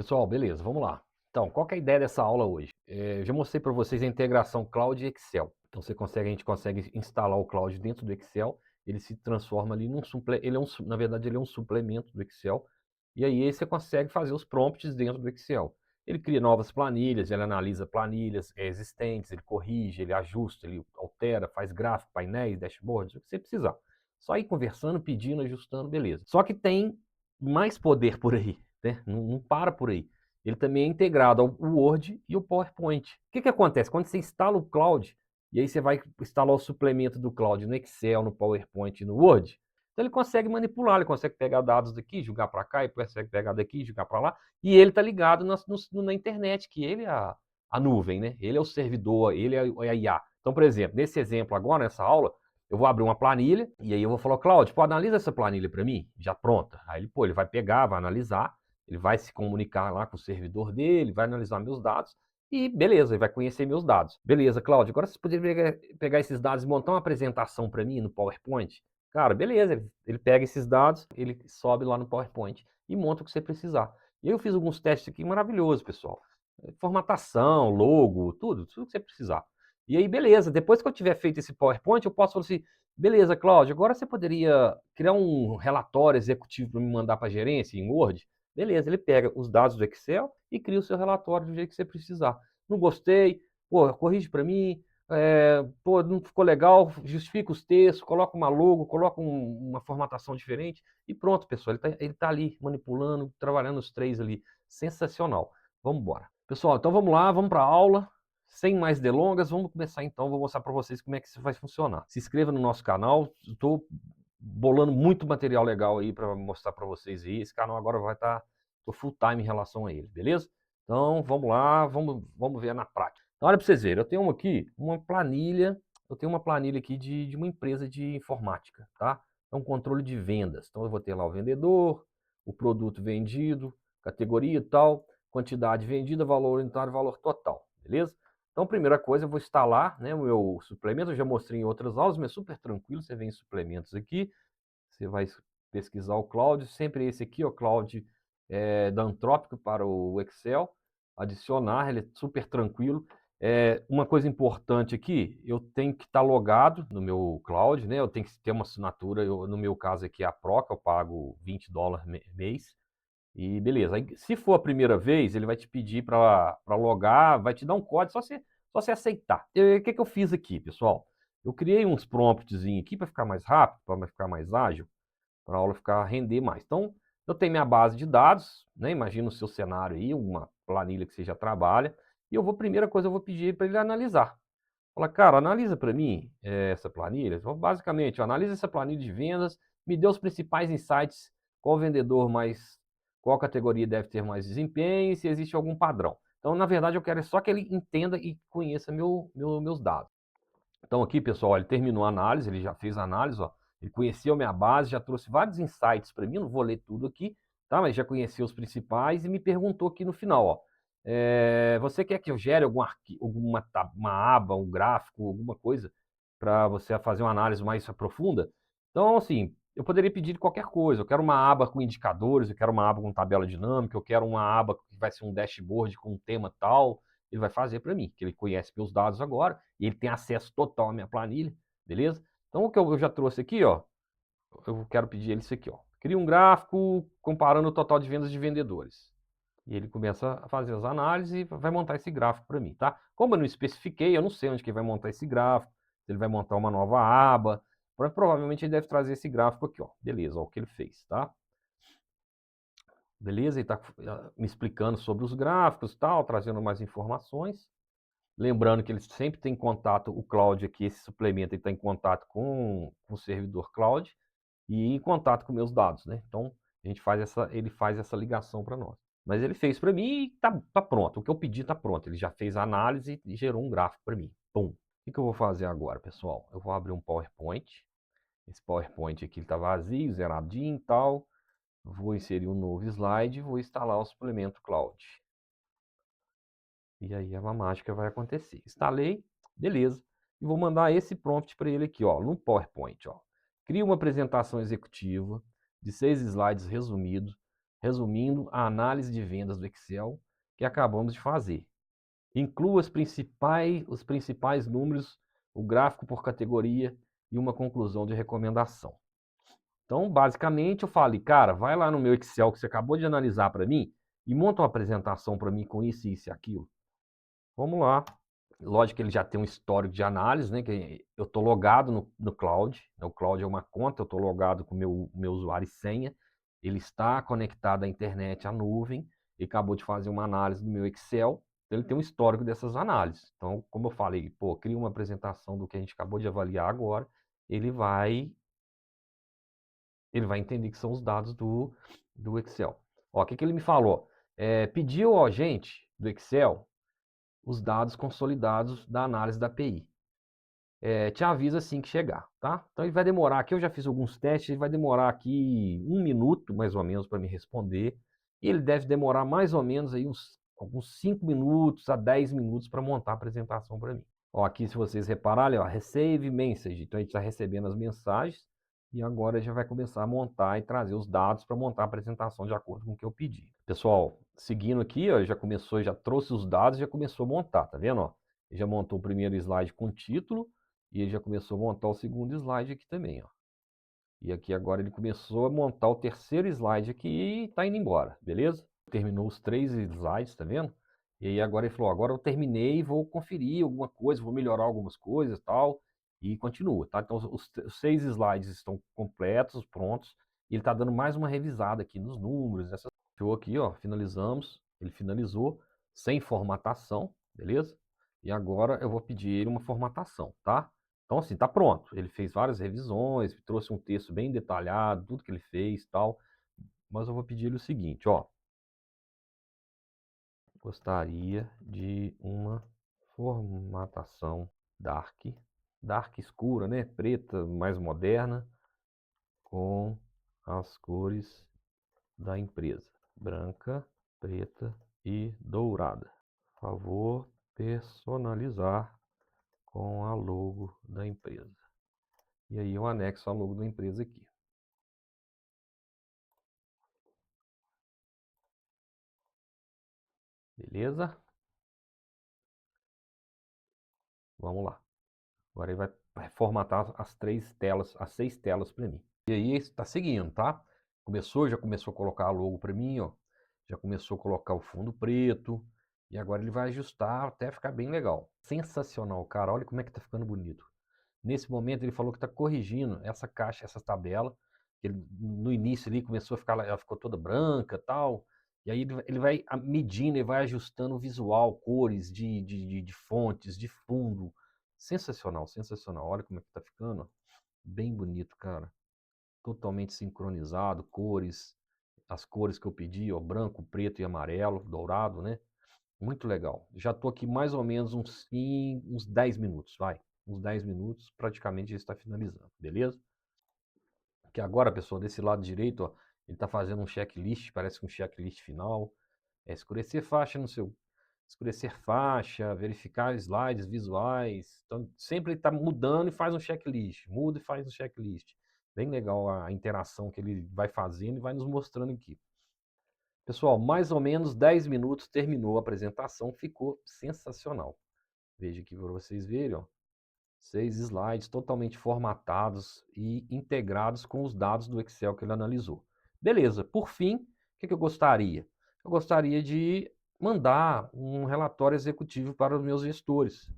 Pessoal, beleza, vamos lá. Então, qual que é a ideia dessa aula hoje? Eu já mostrei para vocês a integração Cloud e Excel. Então, a gente consegue instalar o Cloud dentro do Excel, ele se transforma ali num na verdade, ele é um suplemento do Excel, e aí você consegue fazer os prompts dentro do Excel. Ele cria novas planilhas, ele analisa planilhas existentes, ele corrige, ele ajusta, ele altera, faz gráfico, painéis, dashboards, o que você precisar. Só ir conversando, pedindo, ajustando, beleza. Só que tem mais poder por aí, né? Não para por aí. Ele também é integrado ao Word e ao PowerPoint. O que acontece? Quando você instala o Cloud, e aí você vai instalar o suplemento do Cloud no Excel, no PowerPoint e no Word, então ele consegue manipular, ele consegue pegar dados daqui, jogar para cá, e consegue pegar daqui, jogar para lá, e ele está ligado na internet, que ele é a nuvem, né? Ele é o servidor, ele é a IA. Então, por exemplo, nesse exemplo agora, nessa aula, eu vou abrir uma planilha, e aí eu vou falar, Cláudio, analisa essa planilha para mim, já pronta. Aí ele vai pegar, vai analisar, ele vai se comunicar lá com o servidor dele, vai analisar meus dados, e beleza, ele vai conhecer meus dados. Beleza, Cláudio, agora você poderia pegar esses dados e montar uma apresentação para mim no PowerPoint? Cara, beleza, ele pega esses dados, ele sobe lá no PowerPoint e monta o que você precisar. E eu fiz alguns testes aqui maravilhosos, pessoal. Formatação, logo, tudo que você precisar. E aí, beleza, depois que eu tiver feito esse PowerPoint, eu posso falar assim, beleza, Cláudio, agora você poderia criar um relatório executivo para me mandar para a gerência em Word? Beleza, ele pega os dados do Excel e cria o seu relatório do jeito que você precisar. Não gostei, pô, corrige para mim, pô, não ficou legal, justifica os textos, coloca uma logo, coloca uma formatação diferente e pronto, pessoal, ele tá ali manipulando, trabalhando os três ali. Sensacional. Vamos embora. Pessoal, então vamos lá, vamos para a aula. Sem mais delongas, vamos começar então, vou mostrar para vocês como é que isso vai funcionar. Se inscreva no nosso canal, estou bolando muito material legal aí para mostrar para vocês aí. Esse canal agora vai estar, tô full time em relação a ele, beleza? Então vamos lá, vamos ver na prática. Então olha para vocês verem, eu tenho aqui uma planilha, aqui de uma empresa de informática, tá? É um controle de vendas. Então eu vou ter lá o vendedor, o produto vendido, categoria e tal, quantidade vendida, valor unitário, valor total, beleza? Então, primeira coisa, eu vou instalar, né, o meu suplemento. Eu já mostrei em outras aulas, mas é super tranquilo. Você vem em suplementos aqui, você vai pesquisar o Cloud, sempre esse aqui, o Cloud da Antrópico para o Excel, adicionar, ele é super tranquilo. Uma coisa importante aqui, eu tenho que estar logado no meu Cloud, né? Eu tenho que ter uma assinatura, no meu caso aqui é a Pro, que eu pago $20 mês. E beleza. Aí, se for a primeira vez, ele vai te pedir para logar, vai te dar um código, só você aceitar. O que eu fiz aqui, pessoal? Eu criei uns prompts aqui para ficar mais rápido, para ficar mais ágil, para a aula render mais. Então, eu tenho minha base de dados, né? Imagina o seu cenário aí, uma planilha que você já trabalha, e primeira coisa, eu vou pedir para ele analisar. Fala, cara, analisa para mim essa planilha. Então, basicamente, analisa essa planilha de vendas, me dê os principais insights, qual vendedor mais, qual categoria deve ter mais desempenho e se existe algum padrão. Então, na verdade, eu quero só que ele entenda e conheça meus dados. Então, aqui, pessoal, ele terminou a análise, ele já fez a análise, ó, ele conheceu a minha base, já trouxe vários insights para mim, não vou ler tudo aqui, tá? Mas já conheceu os principais e me perguntou aqui no final, ó, você quer que eu gere uma aba, um gráfico, alguma coisa para você fazer uma análise mais profunda? Então, assim, eu poderia pedir qualquer coisa. Eu quero uma aba com indicadores, eu quero uma aba com tabela dinâmica, eu quero uma aba que vai ser um dashboard com um tema tal. Ele vai fazer para mim, que ele conhece meus dados agora e ele tem acesso total à minha planilha, beleza? Então, o que eu já trouxe aqui, ó, eu quero pedir ele isso aqui, ó. Cria um gráfico comparando o total de vendas de vendedores. E ele começa a fazer as análises e vai montar esse gráfico para mim, tá? Como eu não especifiquei, eu não sei onde que ele vai montar esse gráfico, se ele vai montar uma nova aba, provavelmente ele deve trazer esse gráfico aqui, ó. Beleza, ó, o que ele fez, tá? Beleza, ele está me explicando sobre os gráficos e tal, trazendo mais informações. Lembrando que ele sempre tem contato, o Cloud aqui, esse suplemento, ele está em contato com o servidor Cloud e em contato com meus dados, né? Então, ele faz essa ligação para nós. Mas ele fez para mim e tá pronto. O que eu pedi está pronto. Ele já fez a análise e gerou um gráfico para mim. Pum. O que eu vou fazer agora, pessoal? Eu vou abrir um PowerPoint. Esse PowerPoint aqui está vazio, zeradinho e tal. Vou inserir um novo slide e vou instalar o suplemento Cloud. E aí a mágica vai acontecer. Instalei, beleza. E vou mandar esse prompt para ele aqui, ó, no PowerPoint, ó. Cria uma apresentação executiva de 6 slides resumidos, resumindo a análise de vendas do Excel que acabamos de fazer. Inclua os principais números, o gráfico por categoria e uma conclusão de recomendação. Então, basicamente, eu falei, cara, vai lá no meu Excel que você acabou de analisar para mim e monta uma apresentação para mim com isso, isso e aquilo. Vamos lá. Lógico que ele já tem um histórico de análise, né? Que eu estou logado no Cloud. O Cloud é uma conta, eu estou logado com o meu usuário e senha. Ele está conectado à internet, à nuvem, e acabou de fazer uma análise do meu Excel. Então, ele tem um histórico dessas análises. Então, como eu falei, pô, cria uma apresentação do que a gente acabou de avaliar agora, ele vai entender que são os dados do Excel. Ó, o que ele me falou? Pediu ao agente do Excel os dados consolidados da análise da API. Te avisa assim que chegar, tá? Então ele vai demorar aqui, eu já fiz alguns testes, ele vai demorar aqui 1 minuto, mais ou menos, para me responder. E ele deve demorar mais ou menos aí alguns 5 minutos a 10 minutos para montar a apresentação para mim. Ó, aqui, se vocês repararem, ó, receive message. Então a gente está recebendo as mensagens e agora já vai começar a montar e trazer os dados para montar a apresentação de acordo com o que eu pedi. Pessoal, seguindo aqui, ó, já trouxe os dados e já começou a montar, tá vendo? Ó? Ele já montou o primeiro slide com título e ele já começou a montar o segundo slide aqui também, ó. E aqui agora ele começou a montar o terceiro slide aqui e está indo embora, beleza? Terminou os 3 slides, tá vendo? E aí agora ele falou, agora eu terminei e vou conferir alguma coisa, vou melhorar algumas coisas e tal, e continua, tá? Então os 6 slides estão completos, prontos, e ele está dando mais uma revisada aqui nos números, Fechou aqui, ó, finalizamos, ele finalizou, sem formatação, beleza? E agora eu vou pedir ele uma formatação, tá? Então assim, tá pronto, ele fez várias revisões, trouxe um texto bem detalhado, tudo que ele fez e tal, mas eu vou pedir ele o seguinte, ó, gostaria de uma formatação dark escura, né? Preta, mais moderna, com as cores da empresa, branca, preta e dourada. Por favor, personalizar com a logo da empresa. E aí eu anexo a logo da empresa aqui. Beleza? Vamos lá. Agora ele vai formatar as 6 telas para mim. E aí está seguindo, tá? Já começou a colocar a logo para mim, ó. Já começou a colocar o fundo preto. E agora ele vai ajustar até ficar bem legal. Sensacional, cara. Olha como é que tá ficando bonito. Nesse momento ele falou que está corrigindo essa caixa, essa tabela. No início ali começou a ficar, ela ficou toda branca, tal. E aí ele vai medindo e vai ajustando o visual, cores de fontes, de fundo. Sensacional, sensacional. Olha como é que tá ficando. Bem bonito, cara. Totalmente sincronizado, cores, as cores que eu pedi, ó, branco, preto e amarelo, dourado, né? Muito legal. Já estou aqui mais ou menos uns 10 minutos, vai. Uns 10 minutos, praticamente já está finalizando, beleza? Que agora, pessoal, desse lado direito, ó, ele está fazendo um checklist, parece que um checklist final. Escurecer faixa no seu... Escurecer faixa, verificar slides visuais. Então, sempre ele está mudando e faz um checklist. Muda e faz um checklist. Bem legal a interação que ele vai fazendo e vai nos mostrando aqui. Pessoal, mais ou menos 10 minutos terminou a apresentação, ficou sensacional. Veja aqui para vocês verem, ó, 6 slides totalmente formatados e integrados com os dados do Excel que ele analisou. Beleza, por fim, o que eu gostaria? Eu gostaria de mandar um relatório executivo para os meus gestores.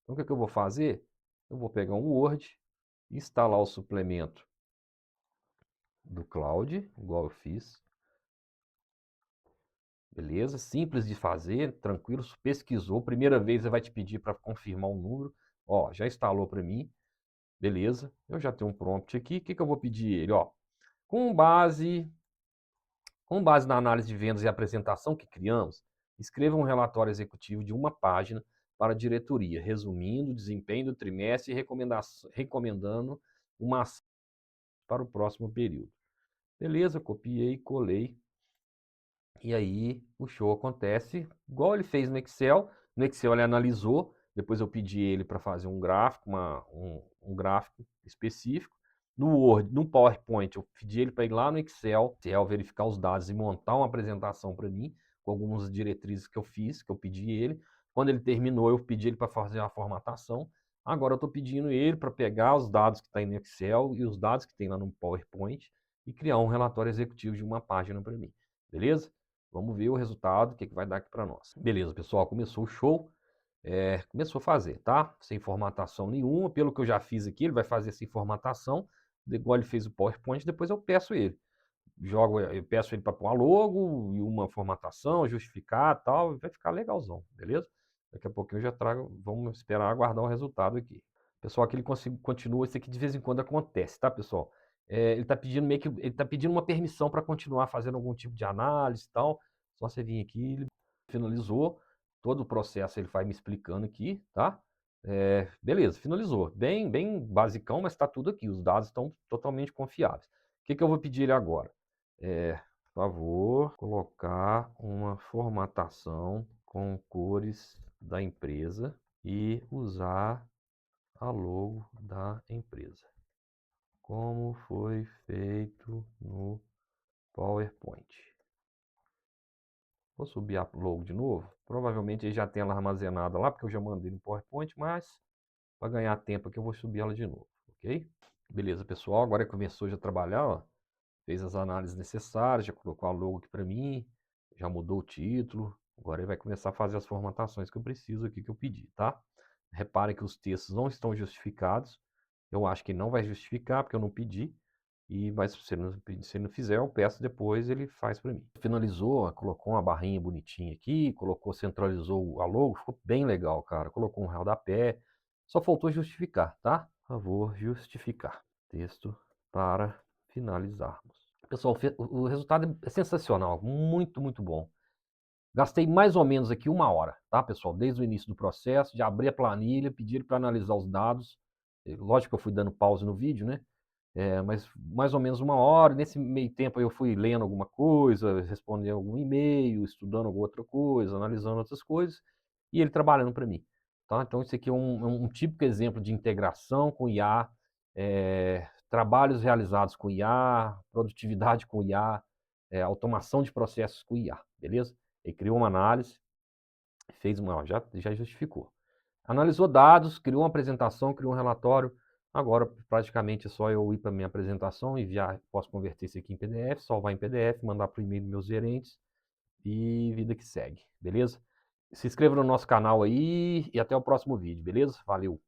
Então, o que eu vou fazer? Eu vou pegar um Word, instalar o suplemento do Cloud, igual eu fiz. Beleza? Simples de fazer, tranquilo, pesquisou. Primeira vez ele vai te pedir para confirmar o número. Ó, já instalou para mim. Beleza? Eu já tenho um prompt aqui. O que eu vou pedir ele? Ó, com base na análise de vendas e apresentação que criamos, escreva um relatório executivo de uma página para a diretoria, resumindo o desempenho do trimestre e recomendando uma ação para o próximo período. Beleza? Copiei, colei. E aí o show acontece igual ele fez no Excel. No Excel ele analisou, depois eu pedi ele para fazer um gráfico, um gráfico específico. No Word, no PowerPoint, eu pedi ele para ir lá no Excel, verificar os dados e montar uma apresentação para mim, com algumas diretrizes que eu fiz, que eu pedi ele. Quando ele terminou, eu pedi ele para fazer a formatação. Agora eu estou pedindo ele para pegar os dados que está no Excel e os dados que tem lá no PowerPoint e criar um relatório executivo de uma página para mim. Beleza? Vamos ver o resultado, o que vai dar aqui para nós. Beleza, pessoal, começou o show. Começou a fazer, tá? Sem formatação nenhuma. Pelo que eu já fiz aqui, ele vai fazer sem formatação. Igual ele fez o PowerPoint, depois eu peço ele. Eu peço ele para pôr uma logo e uma formatação, justificar tal, vai ficar legalzão, beleza? Daqui a pouquinho eu já trago, vamos esperar aguardar o resultado aqui. Pessoal, aqui ele continua, isso aqui de vez em quando acontece, tá, pessoal? Ele tá pedindo ele tá pedindo uma permissão para continuar fazendo algum tipo de análise e tal. Só você vir aqui, ele finalizou todo o processo, ele vai me explicando aqui, tá? Beleza, finalizou. Bem basicão, mas está tudo aqui. Os dados estão totalmente confiáveis. O que eu vou pedir ele agora? Por favor, colocar uma formatação com cores da empresa e usar a logo da empresa, como foi feito no PowerPoint. Vou subir a logo de novo. Provavelmente ele já tem ela armazenada lá, porque eu já mandei no PowerPoint, mas para ganhar tempo aqui eu vou subir ela de novo, ok? Beleza, pessoal, agora começou já a trabalhar, ó. Fez as análises necessárias, já colocou a logo aqui para mim, já mudou o título. Agora ele vai começar a fazer as formatações que eu preciso aqui, que eu pedi, tá? Reparem que os textos não estão justificados. Eu acho que não vai justificar, porque eu não pedi. Mas se ele não fizer, eu peço depois, ele faz para mim. Finalizou, colocou uma barrinha bonitinha aqui, centralizou a logo, ficou bem legal, cara. Colocou um rodapé, só faltou justificar, tá? Por favor, justificar. Texto para finalizarmos. Pessoal, o resultado é sensacional, muito bom. Gastei mais ou menos aqui 1 hora, tá, pessoal? Desde o início do processo, de abrir a planilha, pedir para analisar os dados. Lógico que eu fui dando pause no vídeo, né? Mas mais ou menos 1 hora. Nesse meio tempo eu fui lendo alguma coisa, respondendo algum e-mail, estudando alguma outra coisa, analisando outras coisas, e ele trabalhando para mim. Tá? Então, isso aqui é um típico exemplo de integração com IA, trabalhos realizados com IA, produtividade com IA, automação de processos com IA, beleza? Ele criou uma análise, fez já justificou. Analisou dados, criou uma apresentação, criou um relatório. Agora, praticamente, é só eu ir para minha apresentação, enviar, posso converter isso aqui em PDF, salvar em PDF, mandar para o e-mail dos meus gerentes e vida que segue, beleza? Se inscreva no nosso canal aí e até o próximo vídeo, beleza? Valeu!